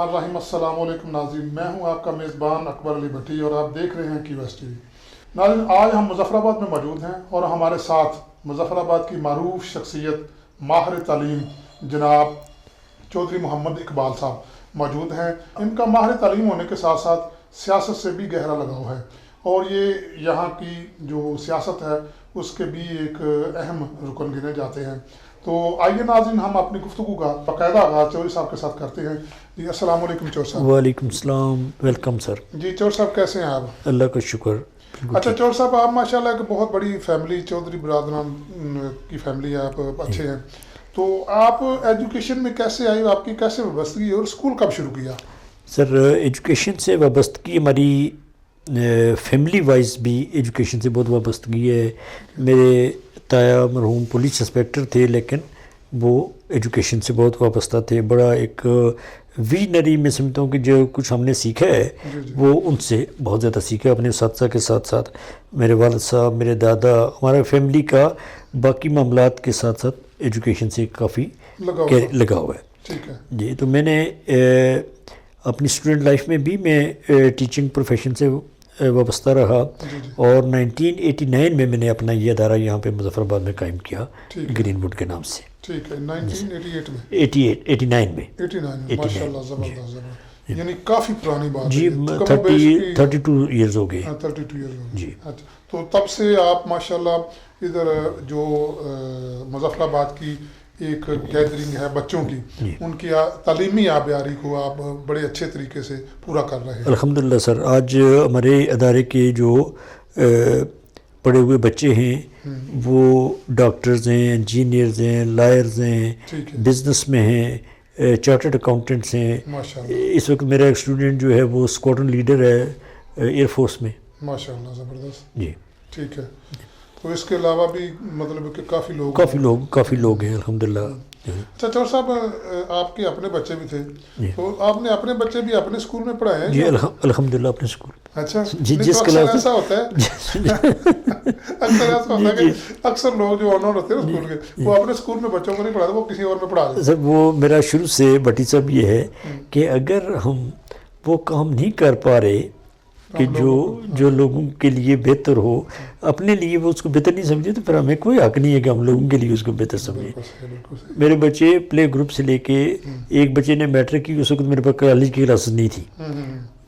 الرحمن الرحیم۔ السلام علیکم ناظرین، میں ہوں آپ کا میزبان اکبر علی بھٹی اور آپ دیکھ رہے ہیں کی ویسٹ ٹی وی۔ ناظرین، آج ہم مظفر آباد میں موجود ہیں اور ہمارے ساتھ مظفر آباد کی معروف شخصیت ماہر تعلیم جناب چودھری محمد اقبال صاحب موجود ہیں۔ ان کا ماہر تعلیم ہونے کے ساتھ ساتھ سیاست سے بھی گہرا لگاؤ ہے اور یہ یہاں کی جو سیاست ہے اس کے بھی ایک اہم رکن گنے جاتے ہیں۔ تو آئیے ناظرین، ہم اپنی گفتگو کا باقاعدہ آغاز چودھری صاحب کے ساتھ کرتے ہیں۔ جی السلام علیکم چودھری صاحب۔ وعلیکم السلام، ویلکم سر۔ جی چودھری صاحب کیسے ہیں آپ؟ اللہ کا شکر۔ اچھا چودھری صاحب، آپ ماشاءاللہ ایک بہت بڑی فیملی، چودھری برادران کی فیملی ہے، آپ اچھے ہیں، تو آپ ایجوکیشن میں کیسے آئی، آپ کی کیسے وابستگی اور اسکول کب شروع کیا؟ سر ایجوکیشن سے وابستگی ہماری فیملی وائز بھی ایجوکیشن سے بہت وابستگی ہے۔ میرے تایا مرحوم پولیس انسپیکٹر تھے، لیکن وہ ایجوکیشن سے بہت وابستہ تھے۔ بڑا ایک ویژنری میں سمجھتا ہوں کہ جو کچھ ہم نے سیکھا ہے وہ ان سے بہت زیادہ سیکھا اپنے اساتذہ کے ساتھ ساتھ۔ میرے والد صاحب، میرے دادا، ہمارا فیملی کا باقی معاملات کے ساتھ ساتھ ایجوکیشن سے کافی لگا ہوا ہے۔ ٹھیک ہے جی، تو میں نے اپنی اسٹوڈنٹ لائف میں بھی میں ٹیچنگ پروفیشن سے وابستہ رہا اور 1989 میں نے اپنا یہ ادارہ یہاں پہ مظفر آباد میں قائم کیا، گرین ووڈ کے نام سے۔ ٹھیک ہے، 1988 میں 89 میں 89 ماشاءاللہ، زبردست، یعنی کافی پرانی بات جی، ہے، 32 ایئرز ہو گئے۔ 32 ایئر جی، تو تب سے آپ ماشاءاللہ ادھر جو مظفر آباد کی ایک گیدرنگ ہے بچوں کی، ان کی تعلیمی آبیاری کو آپ بڑے اچھے طریقے سے پورا کر رہے ہیں۔ الحمدللہ سر، آج ہمارے ادارے کے جو پڑھے ہوئے بچے ہیں وہ ڈاکٹرز ہیں، انجینئرز ہیں، لائرز ہیں، بزنس میں ہیں، چارٹرڈ اکاؤنٹنٹس ہیں۔ اس وقت میرا ایک اسٹوڈنٹ جو ہے وہ اسکواڈرن لیڈر ہے ایئر فورس میں۔ ماشاءاللہ، زبردست۔ جی ٹھیک ہے، تو اس کے علاوہ بھی مطلب کہ کافی لوگ ہیں الحمدللہ۔ اچھا چودھری صاحب، آپ کے اپنے بچے بھی تھے، تو آپ نے اپنے بچے بھی اپنے اسکول میں پڑھائے ہیں؟ جی الحمدللہ اپنے اسکول۔ اچھا جی، جس کلاس ایسا ہوتا ہے اکثر ایسا ہوتا ہے کہ اکثر لوگ جو آنر ہوتے ہیں اسکول کے، وہ اپنے اسکول میں بچوں کو نہیں پڑھاتے، وہ کسی اور میں پڑھا دیتے۔ سر وہ میرا شروع سے بٹی صاحب یہ ہے کہ اگر ہم وہ کام نہیں کر پا رہے کہ جو لوگوں کے لیے بہتر ہو، اپنے لیے وہ اس کو بہتر نہیں سمجھے، تو پھر ہمیں کوئی حق نہیں ہے کہ ہم لوگوں کے لیے اس کو بہتر سمجھیں۔ میرے بچے پلے گروپ سے لے کے، ایک بچے نے میٹرک کی، اس وقت میرے پاس کالج کی کلاسز نہیں تھی،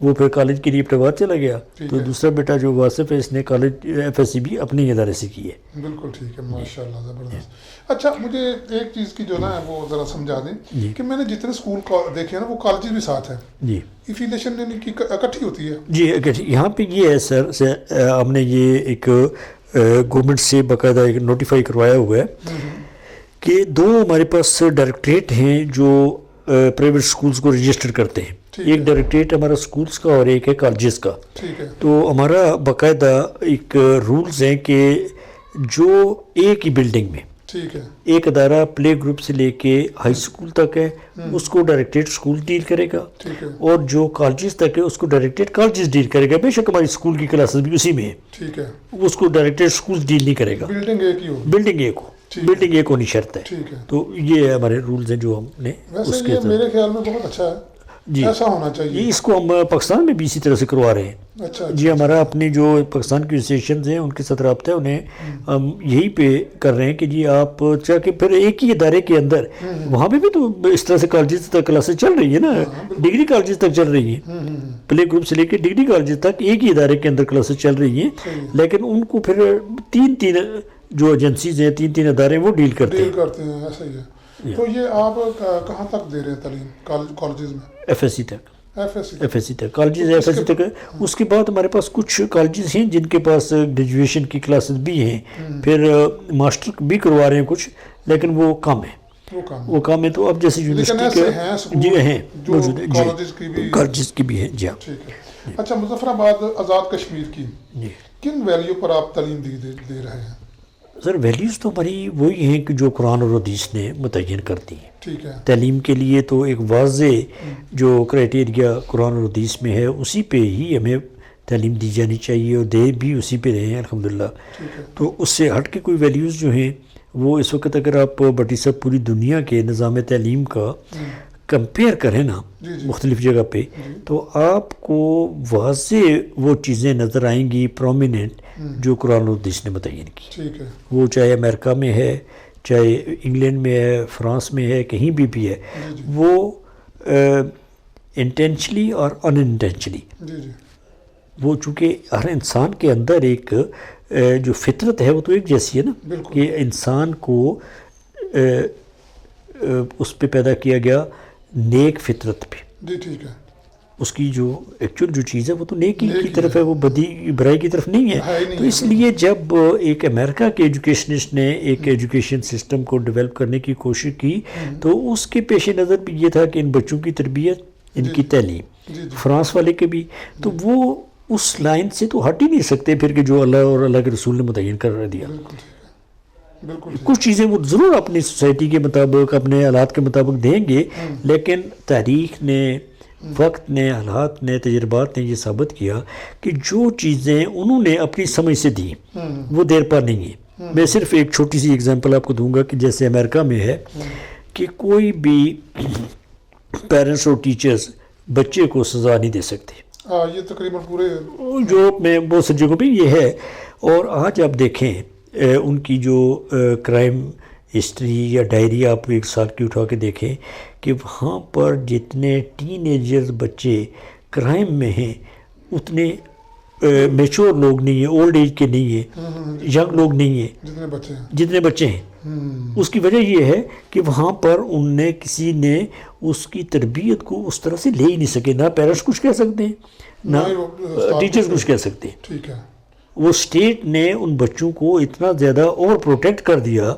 وہ پھر کالج کے لیے پٹوار چلا گیا، تو دوسرا بیٹا جو واصف ہے اس نے کالج FSC بھی اپنے ادارے سے کی ہے۔ بالکل ٹھیک ہے، ماشاءاللہ، زبردست۔ اچھا مجھے ایک چیز کی جو نا وہ ذرا سمجھا دیں کہ میں نے جتنے اسکول دیکھے ہیں نا وہ کالجز بھی ساتھ ہیں، جی ایفیلیشن یعنی کہ اکٹھی ہوتی ہے؟ جی یہاں پہ یہ ہے سر، ہم نے یہ ایک گورنمنٹ سے باقاعدہ ایک نوٹیفائی کروایا ہوا ہے کہ دو ہمارے پاس ڈائریکٹریٹ ہیں جو پرائیویٹ اسکولس کو رجسٹر کرتے ہیں۔ ایک ڈائریکٹریٹ ہمارا اسکولس کا اور ایک ہے کالجز کا۔ تو ہمارا باقاعدہ ایک رولز ہیں کہ جو ایک ہی بلڈنگ میں ایک ادارہ پلے گروپ سے لے کے ہائی اسکول تک ہے اس کو ڈائریکٹریٹ اسکول ڈیل کرے گا، اور جو کالجز تک ہے اس کو ڈائریکٹریٹ کالجز ڈیل کرے گا۔ بے شک ہماری اسکول کی کلاسز بھی اسی میں ہے، اس کو ڈائریکٹریٹ اسکول ڈیل نہیں کرے گا، بلڈنگ ایک ہونی شرط ہے۔ تو یہ ہمارے رولز ہیں جو ہم نے اس کے میرے خیال میں بہت اچھا ہے، جی ایسا ہونا چاہیے۔ اس کو ہم پاکستان میں بھی اسی طرح سے کروا رہے ہیں۔ جی ہمارا اپنے جو پاکستان کی انسٹیٹیوشنز ہیں ان کے ساتھ رابطہ ہے، انہیں ہم یہی پہ کر رہے ہیں کہ جی آپ چاہ کے پھر ایک ہی ادارے کے اندر وہاں پہ بھی تو اس طرح سے کالجز تک کلاسز چل رہی ہے نا، ڈگری کالجز تک چل رہی ہیں، پلے گروپ سے لے کے ڈگری کالجز تک ایک ہی ادارے کے اندر کلاسز چل رہی ہیں، لیکن ان کو پھر تین جو ایجنسیز ہیں، تین ادارے وہ ڈیل کرتے ہیں۔ ایسا ہی ہے۔ تو یہ آپ کہاں تک دے رہے ہیں تعلیم کالجز میں؟ FSC تک، کالجز FSC تک ہے۔ اس کے بعد ہمارے پاس کچھ کالجز ہیں جن کے پاس گریجویشن کی کلاسز بھی ہیں، پھر ماسٹر بھی کروا رہے ہیں کچھ، لیکن وہ کم ہے، وہ کام ہے۔ تو اب جیسے یونیورسٹی کے جی ہیں موجود ہیں، کالجز کی بھی ہیں۔ جی ہاں۔ اچھا مظفر آباد آزاد کشمیر کی کن ویلیو پر آپ تعلیم دے رہے ہیں؟ سر ویلیوز تو ہماری وہی ہیں کہ جو قرآن اور حدیث نے متعین کر دی ہیں۔ ٹھیک ہے، تعلیم کے لیے تو ایک واضح جو کرائٹیریا قرآن اور حدیث میں ہے اسی پہ ہی ہمیں تعلیم دی جانی چاہیے، اور دے بھی اسی پہ رہے ہیں الحمدللہ۔ تو اس سے ہٹ کے کوئی ویلیوز جو ہیں وہ اس وقت اگر آپ بٹی صاحب پوری دنیا کے نظام تعلیم کا کمپیئر کریں نا مختلف جگہ پہ تو آپ کو واضح وہ چیزیں نظر آئیں گی پرومیننٹ جو قرآن و حدیث نے متعین کی. ٹھیک ہے. وہ چاہے امریکہ میں ہے, چاہے انگلینڈ میں ہے, فرانس میں ہے, کہیں بھی ہے, وہ انٹینشنلی اور ان انٹینشنلی وہ چونکہ ہر انسان کے اندر ایک جو فطرت ہے وہ تو ایک جیسی ہے نا کہ انسان کو اس پہ پیدا کیا گیا نیک فطرت پہ. جی ٹھیک ہے. اس کی جو ایکچوئل جو چیز ہے وہ تو نیکی کی طرف ہے, وہ برائی کی طرف نہیں ہے. تو اس لیے جب ایک امریکہ کے ایجوکیشنسٹ نے ایک ایجوکیشن سسٹم کو ڈیولپ کرنے کی کوشش کی تو اس کے پیش نظر بھی یہ تھا کہ ان بچوں کی تربیت, ان کی تعلیم, فرانس والے کے بھی, تو وہ اس لائن سے تو ہٹ ہی نہیں سکتے پھر کہ جو اللہ اور اللہ کے رسول نے متعین کر دیا. کچھ چیزیں وہ ضرور اپنی سوسائٹی کے مطابق اپنے حالات کے مطابق دیں گے, لیکن تاریخ نے, وقت نے, حالات نے, تجربات نے یہ ثابت کیا کہ جو چیزیں انہوں نے اپنی سمجھ سے دیں وہ دیر پا نہیں ہیں. میں صرف ایک چھوٹی سی اگزامپل آپ کو دوں گا کہ جیسے امریکہ میں ہے کہ کوئی بھی پیرنٹس اور ٹیچرز بچے کو سزا نہیں دے سکتے. یہ تقریباً پورے یورپ میں بہت سی جگہوں پہ یہ ہے. اور آج آپ دیکھیں ان کی جو کرائم ہسٹری یا ڈائری آپ ایک سال کی اٹھا کے دیکھیں کہ وہاں پر جتنے ٹین ایجرز بچے کرائم میں ہیں اتنے میچور لوگ نہیں ہیں, اولڈ ایج کے نہیں ہیں, ینگ لوگ نہیں ہیں جتنے بچے ہیں. اس کی وجہ یہ ہے کہ وہاں پر ان نے کسی نے اس کی تربیت کو اس طرح سے لے ہی نہیں سکے. نہ پیرنٹس کچھ کہہ سکتے ہیں, نہ ٹیچرز کچھ کہہ سکتے ہیں. ٹھیک ہے. وہ اسٹیٹ نے ان بچوں کو اتنا زیادہ اوور پروٹیکٹ کر دیا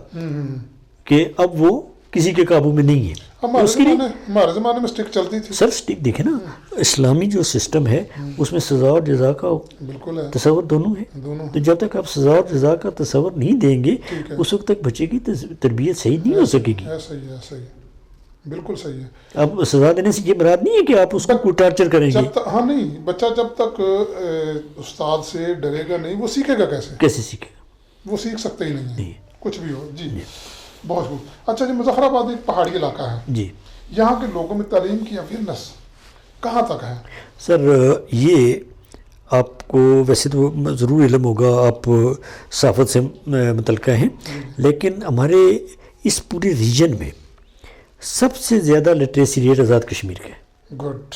کہ اب وہ کسی کے قابو میں نہیں ہے. ہمارے زمانے میں سٹک چلتی تھی. سر سٹک دیکھیں نا, اسلامی جو سسٹم ہے اس میں سزا اور جزا کا تصور دونوں ہے. تو جب تک آپ سزا اور جزا کا تصور نہیں دیں گے اس وقت تک بچے کی تربیت صحیح نہیں ہو سکے گی. بالکل صحیح ہے. اب سزا دینے سے یہ مراد نہیں ہے کہ آپ اس کو کوئی ٹارچر کریں گے. ہاں نہیں, بچہ جب تک استاد سے ڈرے گا نہیں وہ سیکھے گا کیسے سیکھے گا؟ وہ سیکھ سکتے ہی نہیں کچھ بھی ہو. جی بہت خوب. اچھا جی, مظفر آباد ایک پہاڑی علاقہ ہے جی, یہاں کے لوگوں میں تعلیم کی اویئرنیس کہاں تک ہے؟ سر یہ آپ کو ویسے تو ضرور علم ہوگا, آپ صحافت سے متعلقہ ہیں, لیکن ہمارے اس پورے ریجن میں سب سے زیادہ لٹریسی ریٹ آزاد کشمیر کا ہے. Good,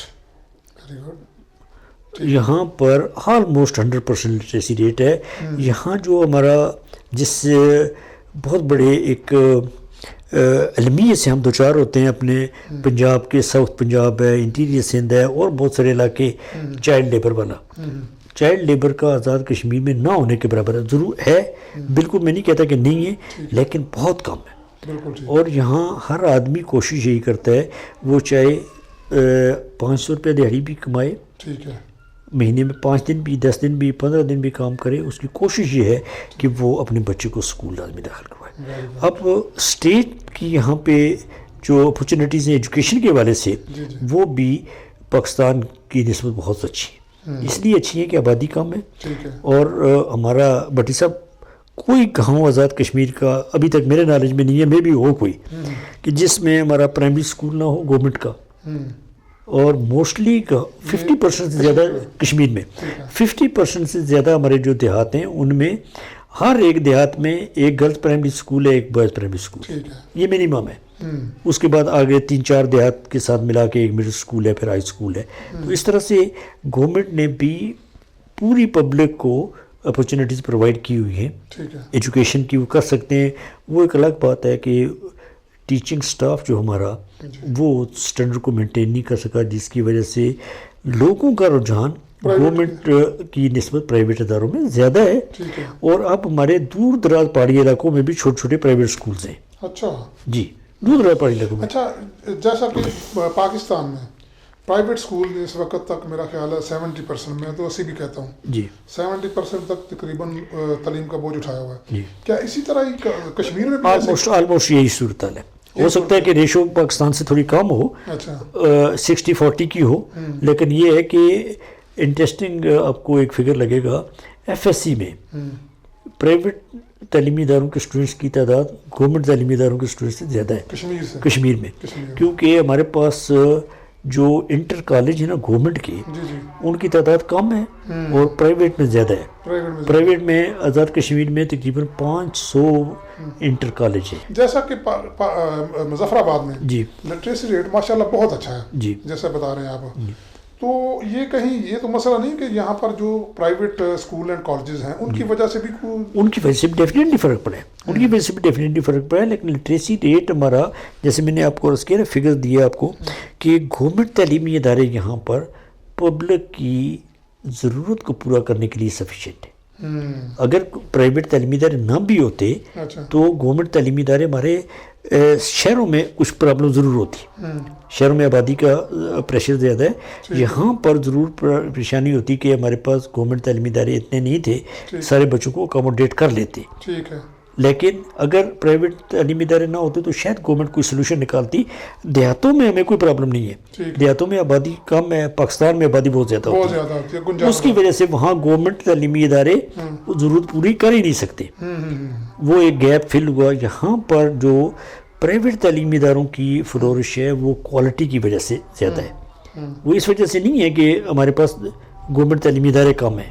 very good. یہاں پر آلموسٹ 100% لٹریسی ریٹ ہے. یہاں جو ہمارا جس بہت بڑے ایک علمیت سے ہم دوچار ہوتے ہیں اپنے پنجاب کے, ساؤتھ پنجاب ہے, انٹیریئر سندھ ہے اور بہت سارے علاقے چائلڈ لیبر والا. چائلڈ لیبر کا آزاد کشمیر میں نہ ہونے کے برابر ہے. ضرور ہے, بالکل میں نہیں کہتا کہ نہیں ہے, لیکن بہت کم ہے. اور یہاں ہر آدمی کوشش یہی کرتا ہے وہ چاہے 500 روپے دیہڑی بھی کمائے, ٹھیک ہے, مہینے میں 5 دن بھی, 10 دن بھی, 15 دن بھی کام کرے, اس کی کوشش یہ ہے کہ وہ اپنے بچے کو اسکول لازمی داخل کروائے. اب اسٹیٹ کی یہاں پہ جو اپرچونیٹیز ہیں ایجوکیشن کے حوالے سے وہ بھی پاکستان کی نسبت بہت اچھی ہیں. اس لیے اچھی ہے کہ آبادی کم ہے. اور ہمارا بٹی صاحب کوئی گاؤں آزاد کشمیر کا ابھی تک میرے نالج میں نہیں ہے, میں بھی ہو کوئی کہ جس میں ہمارا پرائمری اسکول نہ ہو گورنمنٹ کا. اور موسٹلی 50% سے زیادہ کشمیر میں 50% سے زیادہ ہمارے جو دیہات ہیں ان میں ہر ایک دیہات میں ایک گرلز پرائمری اسکول ہے, ایک بوائز پرائمری اسکول, یہ منیمم ہے. اس کے بعد آگے 3-4 دیہات کے ساتھ ملا کے ایک مڈل اسکول ہے, پھر ہائی اسکول ہے. تو اس طرح سے گورنمنٹ نے بھی پوری پبلک کو اپرچونیٹیز پرووائڈ کی ہوئی ہیں ایجوکیشن کی, وہ کر سکتے ہیں. وہ ایک الگ بات ہے کہ ٹیچنگ سٹاف جو ہمارا وہ سٹینڈرڈ کو مینٹین نہیں کر سکا, جس کی وجہ سے لوگوں کا رجحان گورنمنٹ کی نسبت پرائیویٹ اداروں میں زیادہ ہے. اور اب ہمارے دور دراز پہاڑی علاقوں میں بھی چھوٹے چھوٹے پرائیویٹ سکولز ہیں. اچھا جی, دور دراز پہاڑی علاقوں میں. اچھا, جیسا کہ پاکستان میں پرائیویٹ سکول اس وقت تک میرا خیال ہے 70%, میں تو 80 بھی کہتا ہوں جی, 70% تک تقریباً تعلیم کا بوجھ اٹھایا ہوا ہے. کیا اسی طرح ہی کشمیر میں بھی آلموسٹ یہی صورتحال ہے؟ ہو سکتا ہے کہ ریشو پاکستان سے تھوڑی کم ہو, 60-40 کی ہو, لیکن یہ ہے کہ انٹرسٹنگ آپ کو ایک فگر لگے گا, ایف ایس سی میں پرائیویٹ تعلیمی اداروں کے اسٹوڈنٹس کی تعداد گورنمنٹ تعلیمی اداروں کے اسٹوڈنٹس سے زیادہ ہے کشمیر میں، کیونکہ ہمارے پاس جو انٹر کالج ہے نا گورنمنٹ کے، ان کی تعداد کم ہے اور پرائیویٹ میں زیادہ ہے۔ پرائیویٹ میں آزاد کشمیر میں تقریباً 500 انٹر کالج ہے۔ جیسا کہ مظفر آباد میں جی لٹریسی ریٹ ماشاءاللہ بہت اچھا ہے، جی جیسا بتا رہے ہیں آپ، تو یہ کہیں یہ تو مسئلہ نہیں کہ یہاں پر جو پرائیویٹ اسکول اینڈ کالجز ہیں ان کی وجہ سے بھی ان کی وجہ سے بھی ڈیفینیٹلی فرق پڑا ہے، ان کی وجہ سے بھی ڈیفینیٹلی فرق پڑا ہے، لیکن لٹریسی ریٹ ہمارا جیسے میں نے آپ کو عرض کیا نا، فگر دیا آپ کو کہ گورنمنٹ تعلیمی ادارے یہاں پر پبلک کی ضرورت کو پورا کرنے کے لیے سفیشینٹ ہے۔ اگر پرائیویٹ تعلیمی ادارے نہ بھی ہوتے تو گورنمنٹ تعلیمی ادارے ہمارے شہروں میں کچھ پرابلم ضرور ہوتی، شہروں میں آبادی کا پریشر زیادہ ہے، یہاں پر ضرور پریشانی ہوتی کہ ہمارے پاس گورنمنٹ تعلیمی ادارے اتنے نہیں تھے سارے بچوں کو اکاموڈیٹ کر لیتے، لیکن اگر پرائیویٹ تعلیمی ادارے نہ ہوتے تو شاید گورنمنٹ کوئی سلوشن نکالتی۔ دیہاتوں میں ہمیں کوئی پرابلم نہیں ہے، دیہاتوں میں آبادی کم ہے، پاکستان میں آبادی بہت زیادہ ہوتی ہے، اس کی وجہ سے وہاں گورنمنٹ تعلیمی ادارے ضرورت پوری کر ہی نہیں سکتے، وہ ایک گیپ فل ہوا۔ یہاں پر جو پرائیویٹ تعلیمی اداروں کی فلورش ہے وہ کوالٹی کی وجہ سے زیادہ ہے، وہ اس وجہ سے نہیں ہے کہ ہمارے پاس گورنمنٹ تعلیمی ادارے کم ہیں،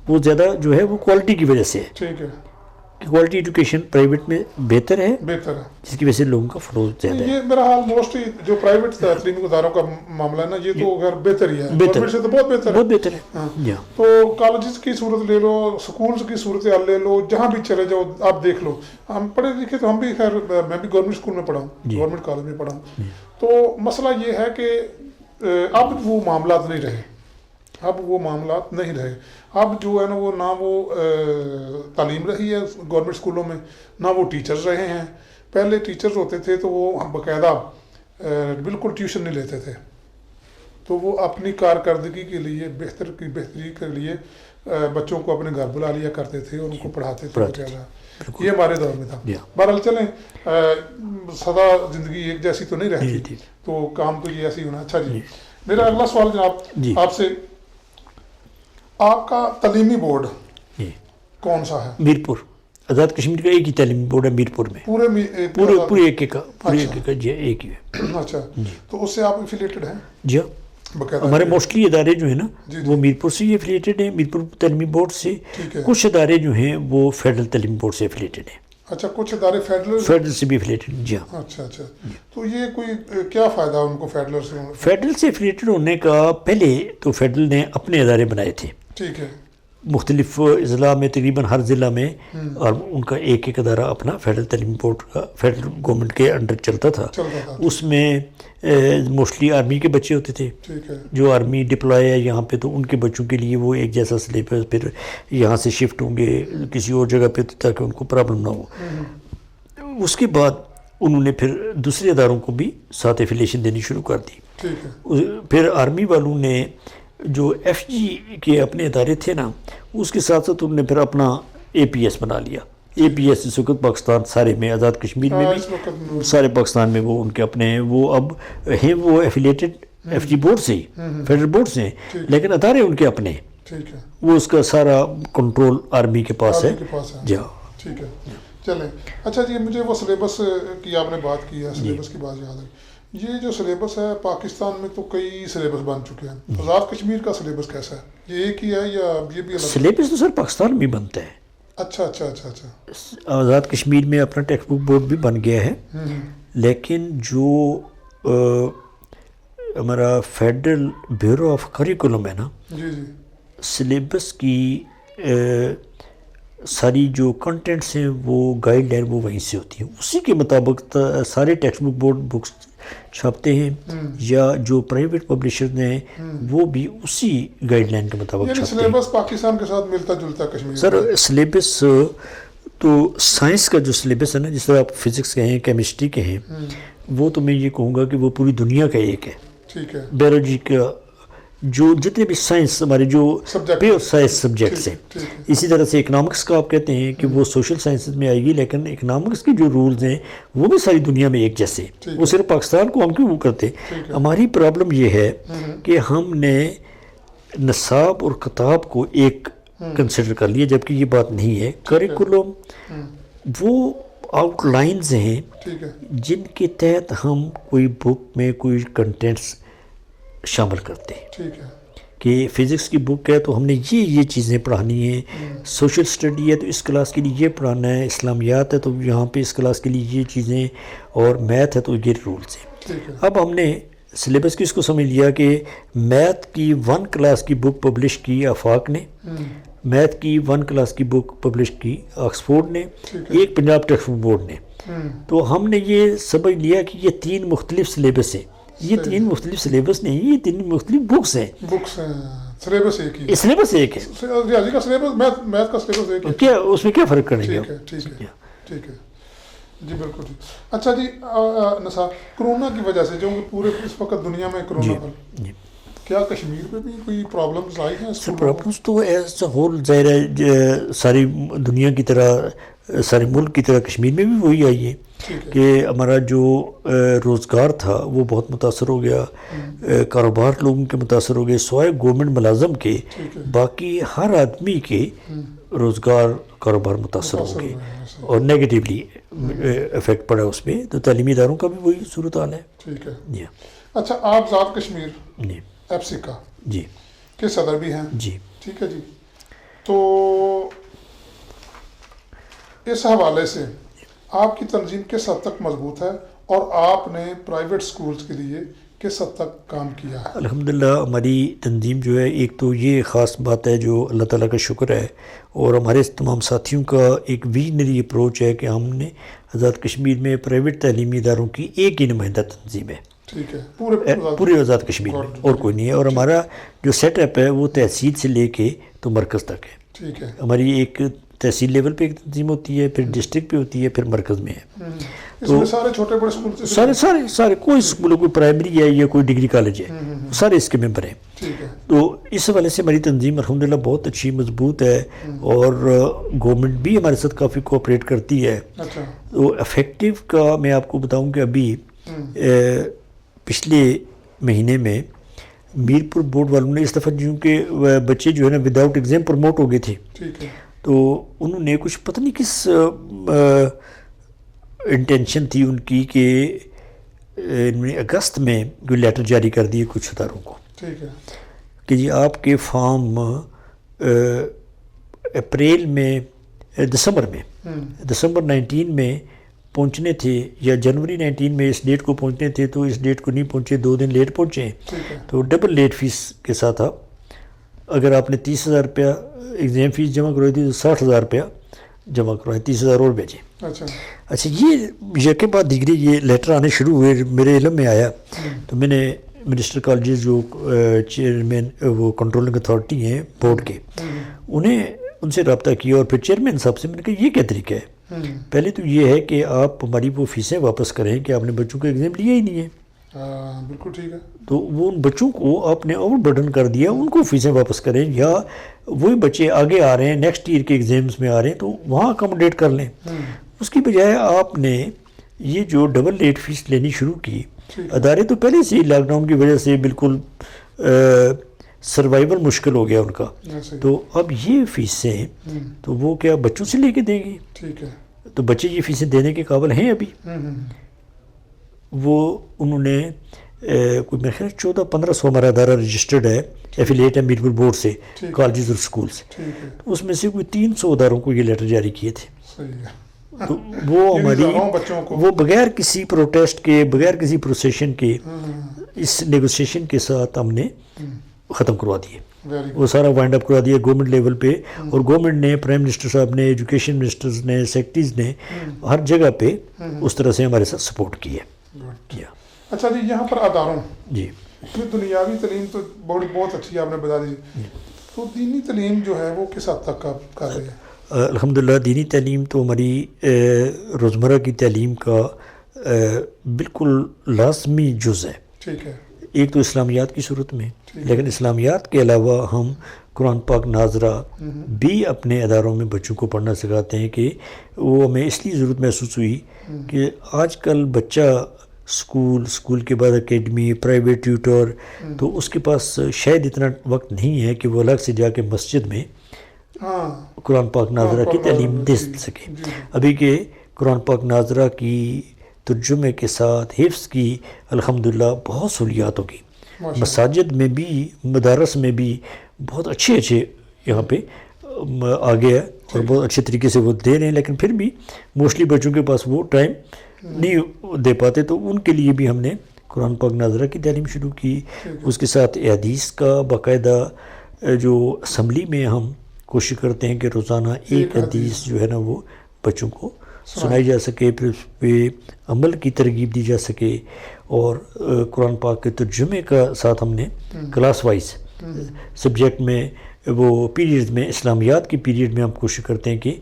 وہ زیادہ جو ہے وہ کوالٹی کی وجہ سے ہے، کوالٹی ایجوکیشن پرائیویٹ میں بہتر ہے جس کی وجہ سے لوگوں کا فلو زیادہ ہے۔ یہ میرا حال موسٹلی جو پرائیویٹ تعلیمی اداروں کا معاملہ ہے نا، یہ تو اگر بہتر ہی ہے، گورنمنٹ سے تو بہت بہتر ہے۔ تو کالجز کی صورت لے لو، سکولز کی صورتحال لے لو، جہاں بھی چلے جاؤ آپ دیکھ لو، ہم پڑھے لکھے تو ہم بھی، خیر میں بھی گورنمنٹ اسکول میں پڑھا ہوں، گورنمنٹ کالج میں پڑھا ہوں، تو مسئلہ یہ ہے کہ اب وہ معاملات نہیں رہے، اب جو ہے نا وہ نہ وہ تعلیم رہی ہے گورنمنٹ اسکولوں میں، نہ وہ ٹیچرز رہے ہیں۔ پہلے ٹیچرز ہوتے تھے تو وہ باقاعدہ بالکل ٹیوشن نہیں لیتے تھے، تو وہ اپنی کارکردگی کے لیے بہتری کے لیے بچوں کو اپنے گھر بلا لیا کرتے تھے اور ان کو پڑھاتے تھے باقاعدہ، یہ ہمارے دور میں تھا۔ بہرحال چلیں، سدا زندگی ایک جیسی تو نہیں رہتی، تو کام تو یہ ایسے ہی ہونا۔ اچھا جی، میرا اگلا سوال جناب آپ سے، آپ کا تعلیمی بورڈ کون سا ہے؟ میرپور، آزاد کشمیر کا ایک ہی تعلیمی بورڈ ہے میرپور میں، پورے ایک کا جی ایک ہی ہے۔ اچھا، تو اس سے آپ ایفیلیٹڈ ہیں؟ جی ہاں، ہمارے موسٹلی ادارے جو ہیں نا وہ میرپور سے ہی ایفیلیٹڈ ہیں، میرپور تعلیمی بورڈ سے۔ کچھ ادارے جو ہیں وہ فیڈرل تعلیمی بورڈ سے ایفیلیٹڈ ہیں۔ اچھا، کچھ ادارے فیڈرل سے بھی ایفیلیٹڈ، جی ہاں۔ اچھا، تو یہ کوئی کیا فائدہ ان کو فیڈرل سے؟ فیڈرل سے ایفیلیٹڈ ہونے کا پہلے تو فیڈرل نے اپنے ادارے بنائے تھے، ٹھیک ہے، مختلف اضلاع میں، تقریباً ہر ضلع میں، اور ان کا ایک ادارہ اپنا فیڈرل تعلیمی بورڈ کا فیڈرل گورنمنٹ کے انڈر چلتا تھا۔ اس میں موسٹلی آرمی کے بچے ہوتے تھے، جو آرمی ڈپلائے ہے یہاں پہ، تو ان کے بچوں کے لیے وہ ایک جیسا سلیبس، پھر یہاں سے شفٹ ہوں گے کسی اور جگہ پہ تاکہ ان کو پرابلم نہ ہو۔ اس کے بعد انہوں نے پھر دوسرے اداروں کو بھی ساتھ ایفیلیشن دینی شروع کر دی۔ پھر آرمی والوں نے جو ایف جی کے اپنے ادارے تھے نا، اس کے ساتھ ساتھ انہوں نے پھر اپنا اے پی ایس بنا لیا۔ اے پی ایس اس وقت پاکستان سارے میں، آزاد کشمیر میں بھی، سارے پاکستان میں وہ ان کے اپنے ہیں، وہ اب ہیں وہ ایفیلیٹڈ ایف جی بورڈ سے ہی، فیڈرل بورڈ سے ہیں، لیکن ادارے ان کے اپنے ہیں، وہ اس کا سارا کنٹرول آرمی کے پاس ہے۔ جی ہاں، ٹھیک ہے، چلیں۔ اچھا جی، مجھے وہ سلیبس کی آپ نے بات کی ہے، سلیبس کی بات یاد ہے، یہ جو سلیبس ہے پاکستان میں تو کئی سلیبس بن چکے ہیں، آزاد کشمیر کا سلیبس کیسا ہے؟ یہ ایک ہی ہے یا یہ بھی الگ؟ سلیبس تو سر پاکستان میں بنتا ہے۔ اچھا، آزاد کشمیر میں اپنا ٹیکسٹ بک بورڈ بھی بن گیا ہے، لیکن جو ہمارا فیڈرل بیورو آف کریکولم ہے نا، سلیبس کی ساری جو کنٹینٹس ہیں وہ گائیڈ لائن وہ وہیں سے ہوتی ہیں، اسی کے مطابق سارے ٹیکسٹ بک بورڈ بکس چھاپتے ہیں، یا جو پرائیویٹ پبلشر ہیں وہ بھی اسی گائیڈ لائن کے مطابق چھاپتے ہیں۔ سلیبس پاکستان کے ساتھ ملتا جلتا کشمیر؟ سر سلیبس تو سائنس کا جو سلیبس ہے نا، جس طرح آپ فزکس کہیں، کیمسٹری کہیں، وہ تو میں یہ کہوں گا کہ وہ پوری دنیا کا ایک ہے۔ ٹھیک ہے، بیولوجی کا جو جتنے بھی سائنس ہمارے جو پیور سائنس سبجیکٹس ہیں، اسی طرح سے اکنامکس کا آپ کہتے ہیں کہ وہ سوشل سائنسز میں آئے گی، لیکن اکنامکس کی جو رولز ہیں وہ بھی ساری دنیا میں ایک جیسے، وہ صرف پاکستان کو ہم کیوں وہ کرتے؟ ہماری پرابلم یہ ہے کہ ہم نے نصاب اور کتاب کو ایک کنسیڈر کر لیا، جبکہ یہ بات نہیں ہے. کریکولم وہ آؤٹ لائنز ہیں ٹھیک ہے جن کے تحت ہم کوئی بک میں کوئی کنٹینٹس شامل کرتے ہیں. ٹھیک ہے کہ فزکس کی بک ہے تو ہم نے یہ چیزیں پڑھانی ہیں، سوشل اسٹڈی ہے تو اس کلاس کے لیے یہ پڑھانا ہے، اسلامیات ہے تو یہاں پہ اس کلاس کے لیے یہ چیزیں، اور میتھ ہے تو یہ رولز ہیں. ٹھیک ہے اب ہم نے سلیبس کی اس کو سمجھ لیا کہ میتھ کی 1 کلاس کی بک پبلش کی آفاق نے، میتھ کی 1 کلاس کی بک پبلش کی آکسفورڈ نے، ایک پنجاب ٹیکسٹ بک بورڈ نے. تو ہم نے یہ سمجھ لیا کہ یہ 3 مختلف سلیبس ہیں. یہ 3 مختلف سلیبس نہیں، یہ 3 مختلف بکس ہیں. بکس ہیں، سلیبس ایک ہی سلیبس ایک ہے. ریاضی کا سلیبس، میتھ کا سلیبس ایک ہے. کیا اس میں کیا فرق کریں گے؟ ٹھیک ہے ٹھیک ہے ٹھیک ہے جی بالکل ٹھیک. اچھا جی نثار، کرونا کی وجہ سے جو پورے اس وقت دنیا میں کرونا پر، کیا کشمیر پہ بھی کوئی پرابلمز آئی ہیں؟ سر پرابلمس تو ایز اے ہول ظاہر ہے ساری دنیا کی طرح، سارے ملک کی طرح کشمیر میں بھی وہی آئی ہے کہ ہمارا جو روزگار تھا وہ بہت متاثر ہو گیا، کاروبار لوگوں کے متاثر ہو گئے، سوائے گورنمنٹ ملازم کے باقی ہر آدمی کے روزگار کاروبار متاثر ہو گئے اور نیگیٹیولی افیکٹ پڑا اس پہ. تو تعلیمی اداروں کا بھی وہی صورتحال ہے. ٹھیک ہے جی اچھا، آپ ذات کشمیر جی ایپسیکا جی کے صدر بھی ہیں. جی ٹھیک ہے جی. تو اس حوالے سے آپ کی تنظیم کس حد تک مضبوط ہے اور آپ نے پرائیویٹ سکولز کے لیے کس حد تک کام کیا ہے؟ الحمدللہ ہماری تنظیم جو ہے، ایک تو یہ خاص بات ہے جو اللہ تعالیٰ کا شکر ہے، اور ہمارے تمام ساتھیوں کا ایک ویژنری اپروچ ہے کہ ہم نے آزاد کشمیر میں پرائیویٹ تعلیمی اداروں کی ایک ہی نمائندہ تنظیم ہے. ٹھیک ہے پورے آزاد کشمیر میں اور کوئی نہیں ہے. اور ہمارا جو سیٹ اپ ہے وہ تحصیل سے لے کے تو مرکز تک ہے. ٹھیک ہے. ہماری ایک تحصیل لیول پہ ایک تنظیم ہوتی ہے، پھر ڈسٹرکٹ پہ ہوتی ہے، پھر مرکز میں ہے. اس میں سارے چھوٹے بڑے اسکول سارے کوئی اسکول، کوئی پرائمری ہے یا کوئی ڈگری کالج ہے، سارے اس کے ممبر ہیں. ٹھیک ہے. تو اس حوالے سے ہماری تنظیم الحمدللہ بہت اچھی مضبوط ہے، اور گورنمنٹ بھی ہمارے ساتھ کافی کوآپریٹ کرتی ہے. اچھا. تو افیکٹو کا میں آپ کو بتاؤں کہ ابھی پچھلے مہینے میں میرپور بورڈ والوں نے اس دفعہ چونکہ بچے جو ہے نا وداؤٹ ایگزام پروموٹ ہو گئے تھے، ٹھیک ہے، تو انہوں نے کچھ پتہ نہیں کس انٹینشن تھی ان کی کہ انہوں نے اگست میں کوئی لیٹر جاری کر دیے کچھ اداروں کو، ٹھیک ہے، کہ جی آپ کے فارم اپریل میں دسمبر 19 میں پہنچنے تھے، یا جنوری 19 میں اس ڈیٹ کو پہنچنے تھے، تو اس ڈیٹ کو نہیں پہنچے، 2 دن لیٹ پہنچے. تو ڈبل لیٹ فیس کے ساتھ آپ، اگر آپ نے 30,000 روپیہ ایگزام فیس جمع کروائی تھی تو 60,000 روپیہ جمع کروائے، 30,000 اور بھیجیں. اچھا یہ یکے بعد دیگری یہ لیٹر آنے شروع ہوئے، میرے علم میں آیا. تو میں نے منسٹر کالجز جو چیئرمین وہ کنٹرولنگ اتھارٹی ہیں بورڈ کے، انہیں ان سے رابطہ کیا، اور پھر چیئرمین صاحب سے میں نے کہا یہ کیا طریقہ ہے؟ پہلے تو یہ ہے کہ آپ ہماری وہ فیسیں واپس کریں کہ آپ نے بچوں کو ایگزام لیا ہی نہیں ہے. بالکل ٹھیک ہے. تو وہ ان بچوں کو آپ نے اوور برڈن کر دیا، ان کو فیسیں واپس کریں، یا وہی بچے آگے آ رہے ہیں نیکسٹ ایئر کے ایگزامس میں آ رہے ہیں تو وہاں اکاموڈیٹ کر لیں. اس کی بجائے آپ نے یہ جو ڈبل لیٹ فیس لینی شروع کی، ادارے تو پہلے سے ہی لاک ڈاؤن کی وجہ سے بالکل سروائیول مشکل ہو گیا ان کا، تو اب یہ فیسیں تو وہ کیا بچوں سے لے کے دیں گے؟ ٹھیک ہے. تو بچے یہ فیسیں دینے کے قابل ہیں ابھی؟ وہ انہوں نے کوئی میرے خیال 1400-1500 ہمارا ادارہ رجسٹرڈ ہے، ایفیلیٹ ہے میرپور بورڈ سے، کالجز اور سکولز، اس میں سے کوئی 300 اداروں کو یہ لیٹر جاری کیے تھے. تو وہ ہماری وہ بغیر کسی پروٹیسٹ کے، بغیر کسی پروسیشن کے، اس نیگوسیشن کے ساتھ ہم نے ختم کروا دیے. وہ سارا وائنڈ اپ کروا دیا گورنمنٹ لیول پہ، اور گورنمنٹ نے، پرائم منسٹر صاحب نے، ایجوکیشن منسٹرز نے، سیکرٹریز نے ہر جگہ پہ اس طرح سے ہمارے ساتھ سپورٹ کیا. اچھا جی، یہاں پر اداروں جی دنیاوی تعلیم تو بہت اچھی آپ نے بتا دی، تو دینی تعلیم جو ہے وہ کس حد تک کر رہی ہے؟ الحمدللہ دینی تعلیم تو ہماری روزمرہ کی تعلیم کا بالکل لازمی جز ہے. ٹھیک ہے. ایک تو اسلامیات کی صورت میں، لیکن اسلامیات کے علاوہ ہم قرآن پاک ناظرہ بھی اپنے اداروں میں بچوں کو پڑھنا سکھاتے ہیں، کہ وہ ہمیں اس لیے ضرورت محسوس ہوئی کہ آج کل بچہ اسکول کے بعد اکیڈمی، پرائیویٹ ٹیوٹر، تو اس کے پاس شاید اتنا وقت نہیں ہے کہ وہ الگ سے جا کے مسجد میں ہاں قرآن پاک ناظرہ کی تعلیم دے سکیں. ابھی کے قرآن پاک ناظرہ کی ترجمے کے ساتھ حفظ کی الحمدللہ بہت سہولیات ہوگی. مساجد میں بھی مدارس میں بھی بہت اچھے یہاں پہ آگے ہے اور بہت اچھے طریقے سے وہ دے رہے ہیں، لیکن پھر بھی موسٹلی بچوں کے پاس وہ ٹائم نہیں دے پاتے، تو ان کے لیے بھی ہم نے قرآن پاک ناظرہ کی تعلیم شروع کی. اس کے ساتھ حدیث کا باقاعدہ جو اسمبلی میں ہم کوشش کرتے ہیں کہ روزانہ ایک حدیث جو ہے نا وہ بچوں کو سنائی جا سکے، پھر اس پہ عمل کی ترغیب دی جا سکے. اور قرآن پاک کے ترجمے کا ساتھ ہم نے کلاس وائز سبجیکٹ میں وہ پیریڈ میں اسلامیات کی پیریڈ میں ہم کوشش کرتے ہیں کہ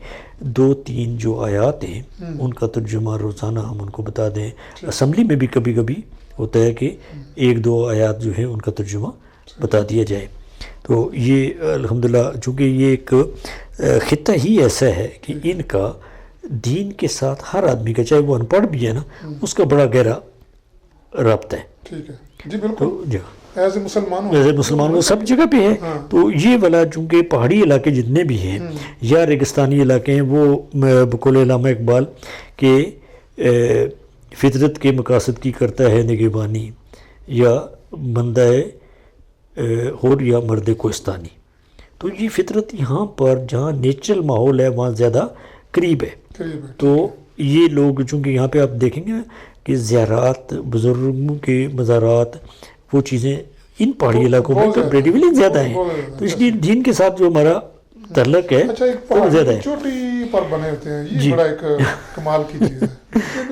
2-3 جو آیات ہیں ان کا ترجمہ روزانہ ہم ان کو بتا دیں. اسمبلی میں بھی کبھی کبھی ہوتا ہے کہ 1-2 آیات جو ہیں ان کا ترجمہ بتا دیا جائے. تو یہ الحمدللہ چونکہ یہ ایک خطہ ہی ایسا ہے کہ ان کا دین کے ساتھ ہر آدمی کا، چاہے وہ ان پڑھ بھی ہے نا، اس کا بڑا گہرا رابطہ ہے. ٹھیک ہے جی بالکل. تو جی ایز اے مسلمانوں سب جگہ پہ ہے. تو یہ والا چونکہ پہاڑی علاقے جتنے بھی ہیں یا ریگستانی علاقے ہیں، وہ بقول علامہ اقبال کہ فطرت کے مقاصد کی کرتا ہے نگہبانی، یا بندہ ہور یا مرد کوہستانی. تو یہ فطرت یہاں پر جہاں نیچرل ماحول ہے وہاں زیادہ قریب ہے. تو یہ لوگ چونکہ یہاں پہ آپ دیکھیں گے کہ زیارات، بزرگوں کے مزارات، وہ چیزیں ان پہاڑی علاقوں میں کمپریٹیولی زیادہ ہیں. تو اس لیے دین کے ساتھ جو ہمارا تعلق ہے وہ زیادہ ہے. چوٹی پر بنے ہوتے ہیں، یہ بڑا ایک کمال کی چیز ہے.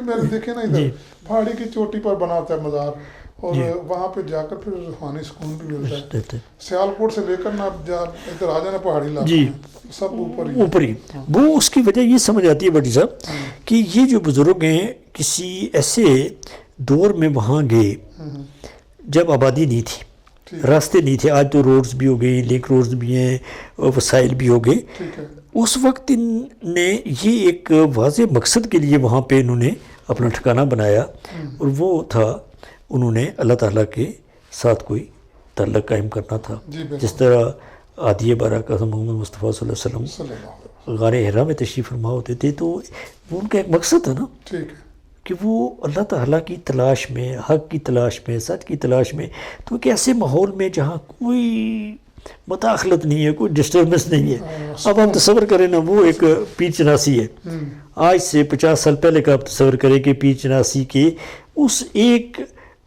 میں نے دیکھے نا ادھر پہاڑی کی چوٹی پر بنا ہوتا ہے مزار، اور وہاں پہ جا کر پھر روحانی سکون بھی ملتا ہے. سیالکوٹ سے لے کر نا ادھر آ جانا پہاڑی علاقے سب اوپر ہی. وہ اس کی وجہ یہ سمجھ آتی ہے بھٹی صاحب کہ یہ جو بزرگ ہیں کسی ایسے دور میں وہاں گئے جب آبادی نہیں تھی، راستے نہیں تھے. آج تو روڈز بھی ہو گئی، لنک روڈز بھی ہیں، وسائل بھی ہو گئے. اس وقت ان نے یہ ایک واضح مقصد کے لیے وہاں پہ انہوں نے اپنا ٹھکانہ بنایا، اور وہ تھا انہوں نے اللہ تعالیٰ کے ساتھ کوئی تعلق قائم کرنا تھا. جس طرح عادی بارہ کا محمد مصطفیٰ صلی اللہ علیہ وسلم غار حرا میں تشریف فرما ہوتے تھے، تو وہ ان کا ایک مقصد تھا نا کہ وہ اللہ تعالیٰ کی تلاش میں، حق کی تلاش میں، سچ کی تلاش میں. تو ایک ایسے ماحول میں جہاں کوئی مداخلت نہیں ہے، کوئی ڈسٹربنس نہیں ہے. اب آپ تصور کریں نا، وہ ایک پیر چناسی ہے. آج سے 50 سال پہلے کا آپ تصور کریں کہ پیر چناسی کے اس ایک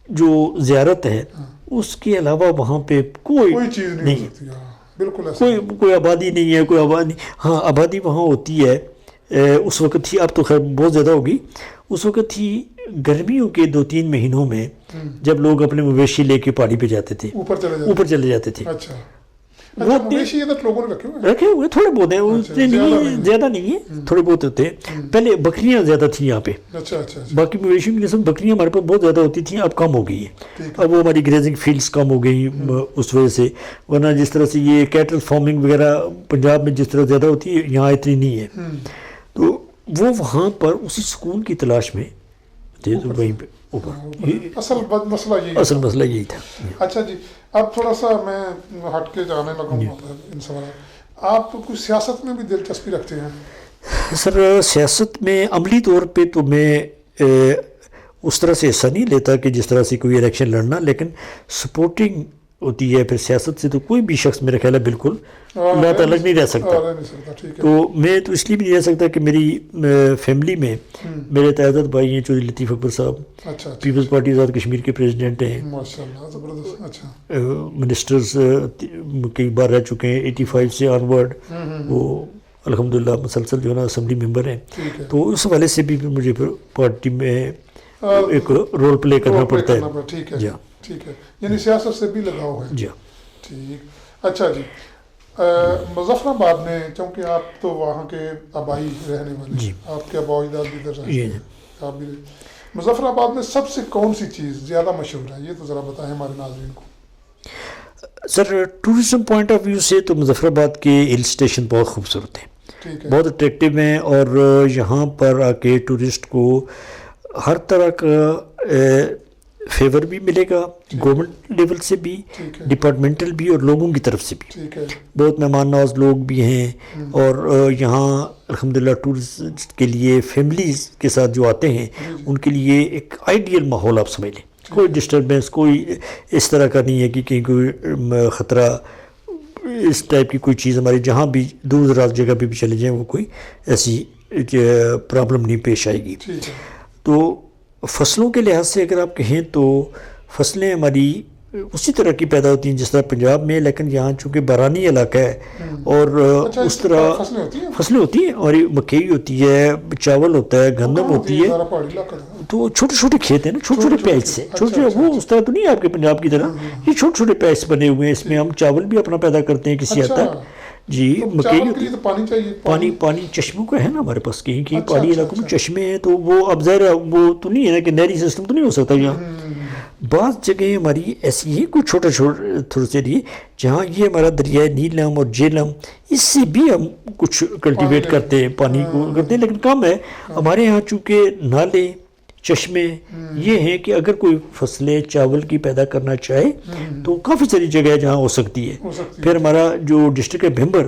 جو زیارت ہے اس کے علاوہ وہاں پہ کوئی چیز نہیں ہے. بالکل کوئی آبادی نہیں ہے، کوئی آبادی. ہاں آبادی وہاں ہوتی ہے اس وقت تھی، اب تو خیر بہت زیادہ ہوگی. اس وقت تھی گرمیوں کے 2-3 مہینوں میں جب لوگ اپنے مویشی لے کے پہاڑی پہ جاتے تھے، اوپر چلے جاتے تھے. وہ مویشی لوگوں نے رکھے ہوئے تھوڑے بہت ہیں، اتنے نہیں، زیادہ نہیں ہیں، تھوڑے بہت ہوتے ہیں. پہلے بکریاں زیادہ تھیں یہاں پہ، باقی مویشیوں کی قسم بکریاں ہمارے پاس بہت زیادہ ہوتی تھیں، اب کم ہو گئی ہیں. اب وہ ہماری گریزنگ فیلڈز کم ہو گئی اس وجہ سے. ورنہ جس طرح سے یہ کیٹل فارمنگ وغیرہ پنجاب میں جس طرح زیادہ ہوتی ہے، یہاں اتنی نہیں ہے. تو وہ وہاں پر اسی سکون کی تلاش میں تھے. تو وہیں پہ اوپر اصل مسئلہ یہی تھا. اچھا جی، اب تھوڑا سا میں ہٹ کے جانے لگا ہوں ان سوالات. آپ کچھ سیاست میں بھی دلچسپی رکھتے ہیں؟ سر سیاست میں عملی طور پہ تو میں اس طرح سے حصہ نہیں لیتا کہ جس طرح سے کوئی الیکشن لڑنا، لیکن سپورٹنگ ہوتی ہے. پھر سیاست سے تو کوئی بھی شخص میرا خیال ہے بالکل لا تعلق نہیں رہ سکتا. تو میں تو اس لیے بھی نہیں رہ سکتا کہ میری فیملی میں میرے تعداد بھائی ہیں. چودھری لطیف اکبر صاحب پیپلز پارٹی آزاد کشمیر کے پریزیڈنٹ ہیں، منسٹرز کئی بار رہ چکے ہیں 85 سے آنورڈ. وہ الحمدللہ مسلسل جو ہے نا اسمبلی ممبر ہیں. تو اس حوالے سے بھی مجھے پھر پارٹی میں ایک رول پلے کرنا پڑتا ہے. ٹھیک ہے، یعنی سیاست سے بھی لگاؤ ہے. جی ٹھیک. اچھا جی، مظفر آباد میں، چونکہ آپ تو وہاں کے آبائی رہنے والے، آپ کے آبا و اجداد بھی ادھر رہتے ہیں، آپ بھی. مظفر آباد میں سب سے کون سی چیز زیادہ مشہور ہے، یہ تو ذرا بتائیں ہمارے ناظرین کو. سر ٹورزم پوائنٹ آف ویو سے تو مظفر آباد کے ہل اسٹیشن بہت خوبصورت ہیں، بہت اٹریکٹیو ہیں. اور یہاں پر آ کے ٹورسٹ کو ہر طرح کا فیور بھی ملے گا گورنمنٹ لیول سے بھی، ٹھیک ہے، ڈپارٹمنٹل بھی اور لوگوں کی طرف سے بھی. ٹھیک ہے، بہت مہمان نواز لوگ بھی ہیں، اور یہاں الحمدللہ ٹورسٹ کے لیے فیملیز کے ساتھ جو آتے ہیں ان کے لیے ایک آئیڈیل ماحول آپ سمجھ لیں. کوئی ڈسٹربنس، کوئی اس طرح کا نہیں ہے کہ کہیں کوئی خطرہ، اس ٹائپ کی کوئی چیز ہماری جہاں بھی دور دراز جگہ پہ بھی چلے جائیں وہ کوئی ایسی پرابلم نہیں پیش آئے گی. ٹھیک ہے، تو فصلوں کے لحاظ سے اگر آپ کہیں تو فصلیں ہماری اسی طرح کی پیدا ہوتی ہیں جس طرح پنجاب میں، لیکن یہاں چونکہ بارانی علاقہ ہے اور اچھا اس طرح فصلیں ہوتی ہیں، فصلیں ہوتی ہیں، اور مکئی ہوتی ہے، چاول ہوتا ہے، گندم ہوتی ہے. ذرا پہاڑی علاقہ ہے. تو چھوٹے چھوٹے کھیت ہیں نا، چھوٹے چھوٹے پیچ سے، چھوٹے چھوٹے، وہ اس طرح تو نہیں ہے آپ کے پنجاب کی طرح، یہ چھوٹے چھوٹے پیچ بنے ہوئے ہیں. اس میں ہم چاول بھی اپنا پیدا کرتے ہیں کسی حد تک. جی مکئی چاول کے ہوتی لیے تو پانی چاہیے، پانی چشموں کا ہے نا ہمارے پاس، کہیں کہیں اچھا، پہاڑی اچھا، علاقوں میں چشمے ہیں، تو وہ اب ظاہر ہے وہ تو نہیں ہے نا کہ نہری سسٹم تو نہیں ہو سکتا یہاں. بعض جگہیں ہماری ایسی ہیں کچھ چھوٹے تھوڑے سے لیے جہاں یہ ہمارا دریائے نیلم اور جیلم، اس سے بھی ہم کچھ کلٹیویٹ کرتے ہیں، پانی کو کرتے ہیں، لیکن کم ہے. ہمارے ہاں چونکہ نالے، چشمے یہ ہیں کہ اگر کوئی فصلیں چاول کی پیدا کرنا چاہے تو کافی ساری جگہ جہاں ہو سکتی ہے. پھر ہمارا جو ڈسٹرکٹ ہے بھمبر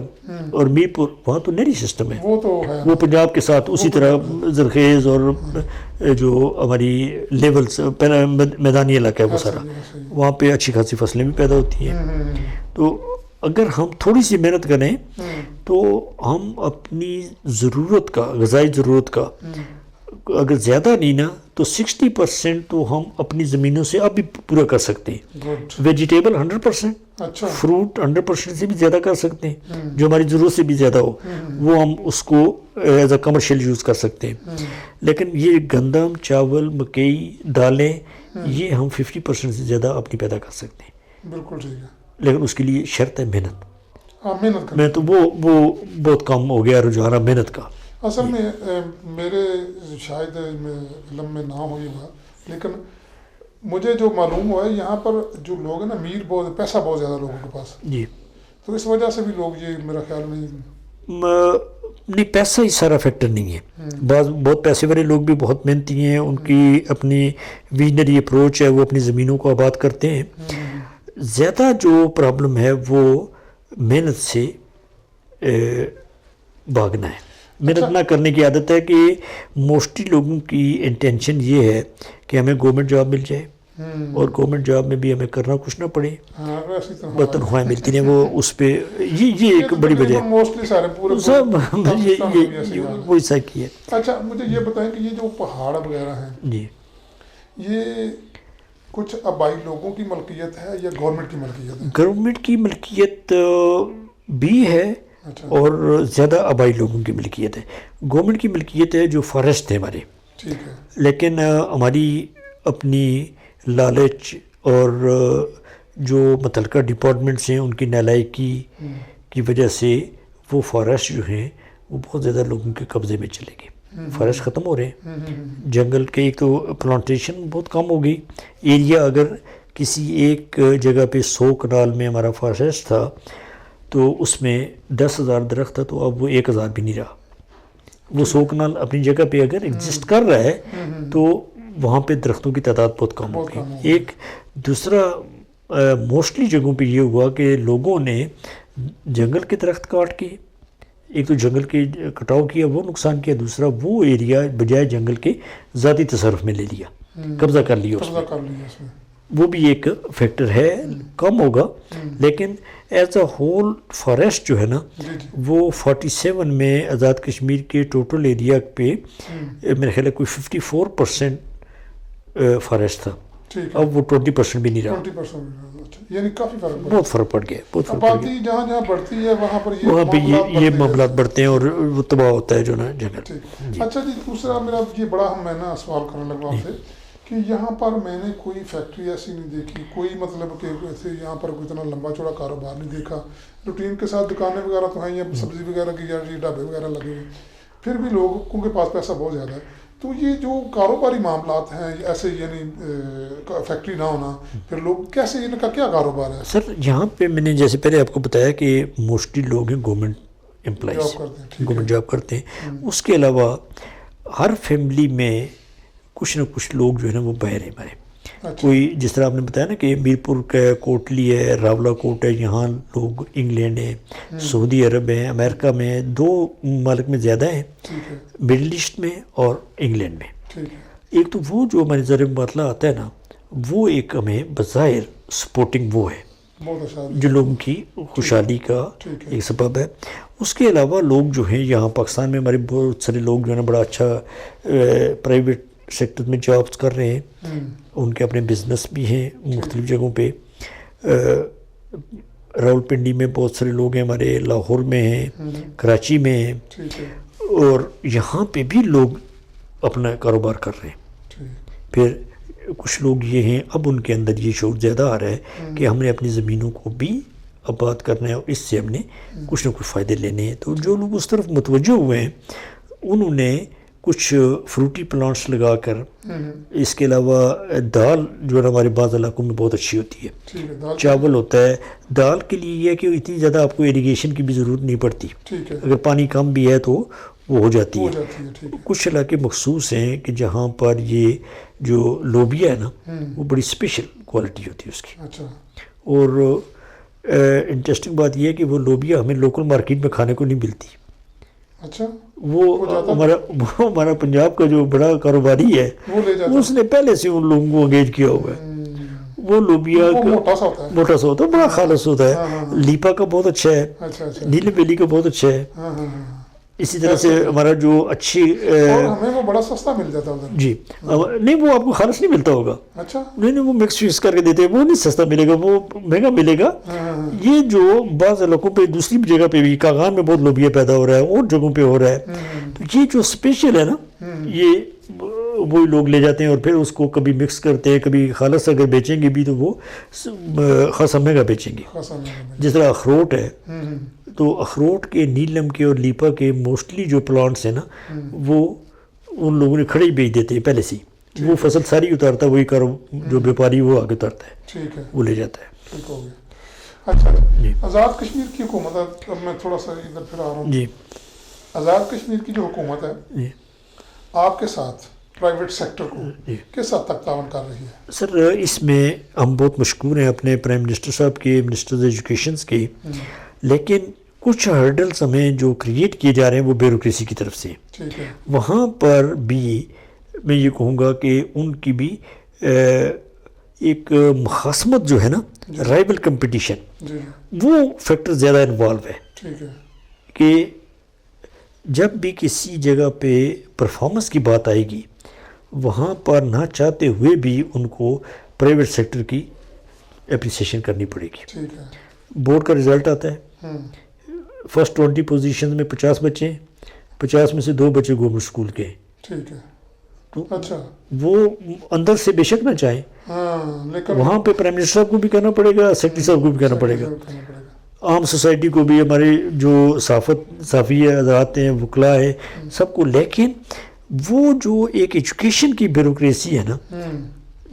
اور میر پور، وہاں تو نہری سسٹم ہے، وہ تو ہے، وہ پنجاب کے ساتھ اسی طرح زرخیز اور جو ہماری لیولز میدانی علاقہ ہے وہ سارا، وہاں پہ اچھی خاصی فصلیں بھی پیدا ہوتی ہیں. تو اگر ہم تھوڑی سی محنت کریں تو ہم اپنی ضرورت کا، غذائی ضرورت کا، اگر زیادہ نہیں نا تو 60% تو ہم اپنی زمینوں سے اب بھی پورا کر سکتے ہیں. گڈ، ویجیٹیبل 100%، اچھا، فروٹ 100% سے بھی زیادہ کر سکتے ہیں، جو ہماری ضرورت سے بھی زیادہ ہو وہ ہم اس کو ایز اے کمرشل یوز کر سکتے ہیں. لیکن یہ گندم، چاول، مکئی، دالیں، یہ ہم 50% سے زیادہ اپنی پیدا کر سکتے ہیں، بالکل ٹھیک ہے. لیکن اس کے لیے شرط ہے محنت. ہاں، محنت کریں. میں تو وہ بہت کم ہو گیا رجحان محنت کا. اصل میں میرے شاید علم میں نہ ہو یہ بات، لیکن مجھے جو معلوم ہوا ہے یہاں پر جو لوگ ہیں نا، امیر بہت، پیسہ بہت زیادہ لوگوں کے پاس، جی، تو اس وجہ سے بھی لوگ یہ میرا خیال نہیں. نہیں، پیسہ ہی سارا فیکٹر نہیں ہے. بہت پیسے والے لوگ بھی بہت محنتی ہیں، ان کی اپنی ویژنری اپروچ ہے، وہ اپنی زمینوں کو آباد کرتے ہیں. زیادہ جو پرابلم ہے وہ محنت سے بھاگنا ہے، محنت نہ کرنے کی عادت ہے کہ موسٹلی لوگوں کی انٹینشن یہ ہے کہ ہمیں گورنمنٹ جاب مل جائے اور گورنمنٹ جاب میں بھی ہمیں کرنا کچھ نہ پڑے، بس تنخواہیں ملتی ہیں. وہ اس پہ یہ ایک بڑی وجہ ہے، موسٹلی سارے پورے سب یہ وہی سا کی ہے. اچھا مجھے یہ بتائیں کہ یہ جو پہاڑ وغیرہ ہیں جی، یہ کچھ آبائی لوگوں کی ملکیت ہے یا گورنمنٹ کی ملکیت ہے؟ گورنمنٹ کی ملکیت بھی ہے اور زیادہ آبائی لوگوں کی ملکیت ہے. گورنمنٹ کی ملکیت ہے جو فارسٹ ہے ہمارے، ٹھیک ہے، لیکن ہماری اپنی لالچ اور جو متعلقہ ڈپارٹمنٹس ہیں ان کی نالائکی کی وجہ سے وہ فارسٹ جو ہیں وہ بہت زیادہ لوگوں کے قبضے میں چلے گئے. فارسٹ ختم ہو رہے ہیں، جنگل کے ایک تو پلانٹیشن بہت کم ہو گئی. ایریا اگر کسی ایک جگہ پہ 100 کنال میں ہمارا فارسٹ تھا تو اس میں 10,000 درخت تھا، تو اب وہ 1,000 بھی نہیں رہا. وہ 100 کنال اپنی جگہ پہ اگر ایگزسٹ کر رہا ہے تو وہاں پہ درختوں کی تعداد بہت کم ہو گئی. ایک دوسرا موسٹلی جگہوں پہ یہ ہوا کہ لوگوں نے جنگل کے درخت کاٹ کے، ایک تو جنگل کے کٹاؤ کیا، وہ نقصان کیا، دوسرا وہ ایریا بجائے جنگل کے ذاتی تصرف میں لے لیا، قبضہ کر لیا اس میں. وہ بھی ایک فیکٹر ہے، کم ہوگا، لیکن ایز اے ہول فارسٹ جو ہے نا وہ 47 میں آزاد کشمیر کے ٹوٹل ایریا پہ میرے خیال ہے کوئی 54% فارسٹ تھا. اب وہ 20% بھی نہیں رہا، یعنی کافی فرق، بہت فرق پڑ گیا، بہت فرق پڑ گیا. جہاں جہاں بڑھتی ہے وہاں پہ یہ معاملات بڑھتے ہیں اور وہ تباہ ہوتا ہے جو نا جنگل. اچھا جی، دوسرا میرا یہ بڑا میں نا سوال کرنے لگا آپ سے کہ یہاں پر میں نے کوئی فیکٹری ایسی نہیں دیکھی، کوئی مطلب کہ ایسے یہاں پر کوئی اتنا لمبا چوڑا کاروبار نہیں دیکھا. روٹین کے ساتھ دکانیں وغیرہ تو ہیں، یا سبزی وغیرہ کی یا ڈھابے وغیرہ لگے ہوئے، پھر بھی لوگوں کے پاس پیسہ بہت زیادہ ہے. تو یہ جو کاروباری معاملات ہیں ایسے، یعنی فیکٹری نہ ہونا، پھر لوگ کیسے، ان کا کیا کاروبار ہے؟ سر یہاں پہ میں نے جیسے پہلے آپ کو بتایا کہ موسٹلی لوگ ہیں گورنمنٹ امپلائیز، گورنمنٹ جاب کرتے ہیں. اس کے علاوہ ہر فیملی میں کچھ نہ کچھ لوگ جو ہے نا وہ باہر ہیں ہمارے. کوئی جس طرح آپ نے بتایا نا کہ میرپور کا کوٹلی ہے، راولا کوٹ ہے، یہاں لوگ انگلینڈ ہیں، سعودی عرب ہیں، امریکہ میں ہیں، 2 ممالک میں زیادہ ہیں، مڈل ایسٹ میں اور انگلینڈ میں۔ ایک تو وہ جو ہمارے ذرے مبادلہ آتا ہے نا، وہ ایک ہمیں بظاہر سپورٹنگ وہ ہے جو لوگوں کی خوشحالی کا ایک سبب ہے۔ اس کے علاوہ لوگ جو ہیں یہاں پاکستان میں ہمارے بہت سارے لوگ جو ہے نا بڑا اچھا پرائیویٹ سیکٹر میں جابس کر رہے ہیں، ان کے اپنے بزنس بھی ہیں مختلف جگہوں پہ۔ راولپنڈی میں بہت سارے لوگ ہیں ہمارے، لاہور میں ہیں، کراچی میں ہیں، اور یہاں پہ بھی لوگ اپنا کاروبار کر رہے ہیں۔ پھر کچھ لوگ یہ ہیں، اب ان کے اندر یہ شعور زیادہ آ رہا ہے کہ ہم نے اپنی زمینوں کو بھی آباد کرنا ہے اور اس سے ہم نے کچھ نہ کچھ فائدے لینے ہیں۔ تو جو لوگ اس طرف متوجہ ہوئے ہیں انہوں نے کچھ فروٹی پلانٹس لگا کر، اس کے علاوہ دال جو ہے ہمارے بعض علاقوں میں بہت اچھی ہوتی ہے، چاول ہوتا ہے۔ دال کے لیے یہ ہے کہ اتنی زیادہ آپ کو ایریگیشن کی بھی ضرورت نہیں پڑتی، اگر پانی کم بھی ہے تو وہ ہو جاتی ہے۔ کچھ علاقے مخصوص ہیں کہ جہاں پر یہ جو لوبیا ہے نا وہ بڑی اسپیشل کوالٹی ہوتی ہے اس کی، اور انٹرسٹنگ بات یہ ہے کہ وہ لوبیا ہمیں لوکل مارکیٹ میں کھانے کو نہیں ملتی۔ اچھا، وہ ہمارا پنجاب کا جو بڑا کاروباری ہے اس نے پہلے سے ان لوگوں کو انگیج کیا ہوا ہے۔ وہ لوبیا موٹا سا ہوتا ہے، بڑا خالص ہوتا ہے۔ لیپا کا بہت اچھا ہے، نیلم ویلی کا بہت اچھا ہے۔ اسی طرح سے ہمارا جو اچھی ہمیں وہ بڑا سستا مل جاتا ہے جی، نہیں وہ آپ کو خالص نہیں ملتا ہوگا، نہیں وہ مکس وکس کر کے دیتے ہیں، وہ نہیں سستا ملے گا، وہ مہنگا ملے گا۔ یہ جو بعض علاقوں پہ دوسری جگہ پہ بھی، کاغان میں بہت لوبیا پیدا ہو رہا ہے اور جگہوں پہ ہو رہا ہے، تو یہ جو اسپیشل ہے نا یہ وہی لوگ لے جاتے ہیں اور پھر اس کو کبھی مکس کرتے ہیں، کبھی خالص اگر بیچیں گے بھی تو وہ خاصا مہنگا بیچیں گے۔ جس طرح اخروٹ ہے، تو اخروٹ کے، نیلم کے اور لیپا کے موسٹلی جو پلانٹس ہیں نا وہ ان لوگوں نے کھڑے ہی بیچ دیتے ہیں پہلے سے، وہ فصل ساری اتارتا ہے وہی جو بیپاری وہ آگے اتارتا ہے، وہ لے جاتا ہے۔ اچھا، آزاد کشمیر کی حکومت ہے، اب میں تھوڑا سا ادھر پھر آ رہا ہوں۔ جی، آزاد کشمیر کی جو حکومت ہے آپ کے ساتھ پرائیویٹ سیکٹر کو کس حد تک تعاون کر رہی ہے؟ سر اس میں ہم بہت مشکور ہیں اپنے پرائم منسٹر صاحب کے، منسٹر ایجوکیشنز کے، لیکن کچھ ہرڈلز ہمیں جو کریٹ کیے جا رہے ہیں وہ بیوروکریسی کی طرف سے، وہاں پر بھی میں یہ کہوں گا کہ ان کی بھی ایک مخاصمت جو ہے نا، رائول کمپٹیشن، وہ فیکٹر زیادہ انوالو ہے کہ جب بھی کسی جگہ پہ پرفارمنس کی بات آئے گی وہاں پر نہ چاہتے ہوئے بھی ان کو پرائیویٹ سیکٹر کی اپریسیشن کرنی پڑے گی۔ بورڈ کا رزلٹ آتا ہے، فرسٹ 20 پوزیشن میں 50 بچے ہیں، 50 میں سے 2 بچے گورنمنٹ اسکول کے ہیں۔ تو وہ اندر سے بے شک نہ چاہیں، وہاں پہ پرائم منسٹر صاحب کو بھی کہنا پڑے گا، سیکرٹری صاحب کو بھی کہنا پڑے گا، عام سوسائٹی کو بھی، ہمارے جو صحافی حضرات ہیں، وکلاء ہیں، سب کو۔ لیکن وہ جو ایک ایجوکیشن کی بیوروکریسی ہے نا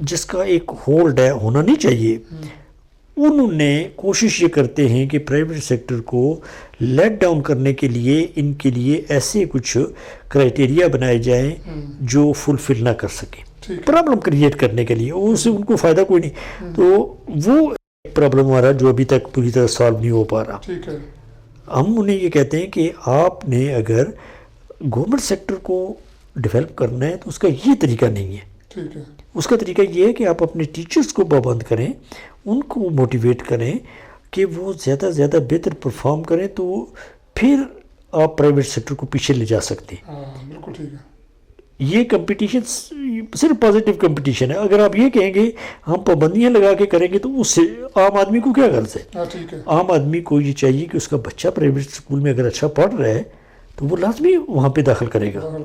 جس کا ایک ہولڈ ہے، ہونا نہیں چاہیے، انہوں نے کوشش یہ کرتے ہیں کہ پرائیویٹ سیکٹر کو لیٹ ڈاؤن کرنے کے لیے ان کے لیے ایسے کچھ کرائٹیریا بنائے جائیں جو فلفل نہ کر سکیں، پرابلم کریٹ کرنے کے لیے، اس سے ان کو فائدہ کوئی نہیں۔ تو وہ پرابلم ہمارا جو ابھی تک پوری طرح سالو نہیں ہو پا رہا۔ ہم انہیں یہ کہتے ہیں کہ آپ نے اگر گورنمنٹ سیکٹر کو ڈیولپ کرنا ہے تو اس کا یہ طریقہ نہیں ہے، اس کا طریقہ یہ ہے کہ آپ اپنے ٹیچرز کو پابند کریں، ان کو موٹیویٹ کریں کہ وہ زیادہ زیادہ بہتر پرفارم کریں، تو پھر آپ پرائیویٹ سیکٹر کو پیچھے لے جا سکتے ہیں۔ بالکل ٹھیک ہے۔ یہ کمپٹیشن صرف پازیٹیو کمپٹیشن ہے۔ اگر آپ یہ کہیں گے ہم پابندیاں لگا کے کریں گے تو اس سے عام آدمی کو کیا غرض ہے؟ عام آدمی کو یہ چاہیے کہ اس کا بچہ پرائیویٹ اسکول میں اگر اچھا پڑھ رہا ہے تو وہ لازمی وہاں پہ داخل کرے گا،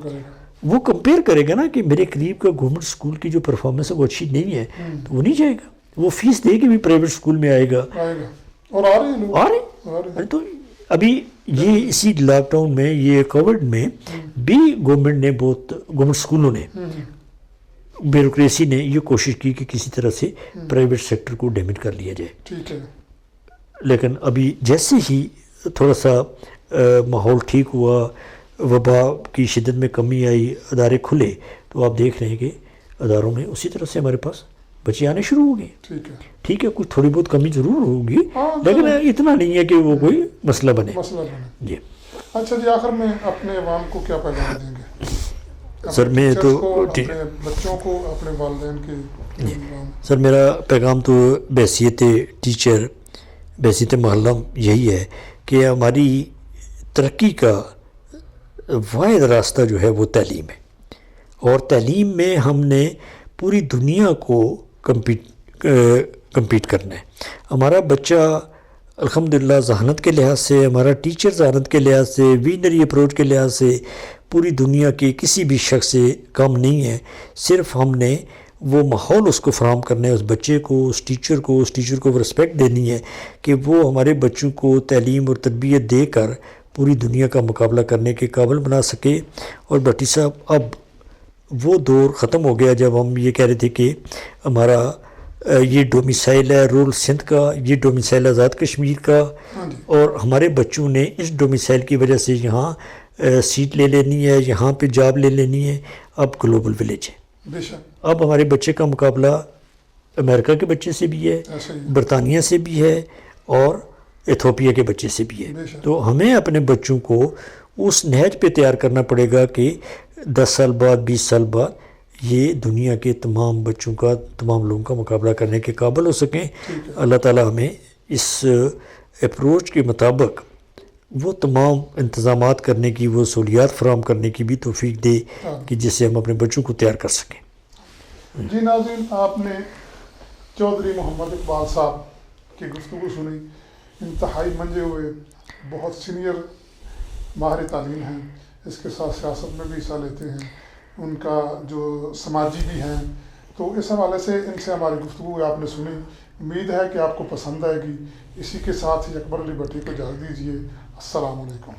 وہ کمپیئر کرے گا نا کہ میرے قریب کا گورنمنٹ اسکول کی جو پرفارمنس ہے وہ اچھی نہیں ہے تو وہ نہیں جائے گا، وہ فیس دے کے بھی پرائیویٹ اسکول میں آئے گا۔ اور آ رہے ہیں۔ تو ابھی یہ اسی لاک ڈاؤن میں، یہ کووڈ میں بھی گورنمنٹ اسکولوں نے، بیوروکریسی نے یہ کوشش کی کہ کسی طرح سے پرائیویٹ سیکٹر کو ڈیمیج کر لیا جائے، لیکن ابھی جیسے ہی تھوڑا سا ماحول ٹھیک ہوا، وبا کی شدت میں کمی آئی، ادارے کھلے، تو آپ دیکھ رہے ہیں کہ اداروں میں اسی طرح سے ہمارے پاس بچے آنے شروع ہو گئے. ٹھیک ہے کوئی تھوڑی بہت کمی ضرور ہوگی لیکن اتنا نہیں ہے کہ وہ کوئی مسئلہ بنے. جی اچھا جی، آخر میں اپنے عوام کو کیا پیغام دیں گے؟ سر میں تو اپنے بچوں کو، اپنے والدین کے. سر میرا پیغام تو بحیثیت ٹیچر، بحیثیت معلم یہی ہے کہ ہماری ترقی کا واحد راستہ جو ہے وہ تعلیم ہے، اور تعلیم میں ہم نے پوری دنیا کو کمپیٹ کرنا ہے. ہمارا بچہ الحمدللہ ذہانت کے لحاظ سے، ہمارا ٹیچر ذہانت کے لحاظ سے، ویژنری اپروچ کے لحاظ سے پوری دنیا کے کسی بھی شخص سے کم نہیں ہے. صرف ہم نے وہ ماحول اس کو فراہم کرنا ہے، اس بچے کو، اس ٹیچر کو رسپیکٹ دینی ہے کہ وہ ہمارے بچوں کو تعلیم اور تربیت دے کر پوری دنیا کا مقابلہ کرنے کے قابل بنا سکے. اور بھٹی صاحب اب وہ دور ختم ہو گیا جب ہم یہ کہہ رہے تھے کہ ہمارا یہ ڈومیسائل ہے رول سندھ کا، یہ ڈومیسائل آزاد کشمیر کا، اور ہمارے بچوں نے اس ڈومیسائل کی وجہ سے یہاں سیٹ لے لینی ہے، یہاں پہ جاب لے لینی ہے. اب گلوبل ولیج ہے. اب ہمارے بچے کا مقابلہ امریکہ کے بچے سے بھی ہے، برطانیہ سے بھی ہے، اور ایتھوپیا کے بچے سے بھی ہے. تو ہمیں اپنے بچوں کو اس نہج پہ تیار کرنا پڑے گا کہ 10 سال بعد، 20 سال بعد یہ دنیا کے تمام بچوں کا، تمام لوگوں کا مقابلہ کرنے کے قابل ہو سکیں. اللہ تعالیٰ ہمیں اس اپروچ کے مطابق وہ تمام انتظامات کرنے کی، وہ سہولیات فراہم کرنے کی بھی توفیق دے کہ جس سے ہم اپنے بچوں کو تیار کر سکیں. جی ناظرین، آپ نے چودھری محمد اقبال صاحب کی گفتگو سنی. انتہائی منجے ہوئے، بہت سینئر ماہر تعلیم ہیں، اس کے ساتھ سیاست میں بھی حصہ لیتے ہیں، ان کا جو سماجی بھی ہیں. تو اس حوالے سے ان سے ہماری گفتگو آپ نے سنی. امید ہے کہ آپ کو پسند آئے گی. اسی کے ساتھ ہی اکبر علی بھٹی کو اجازت دیجیے. السلام علیکم.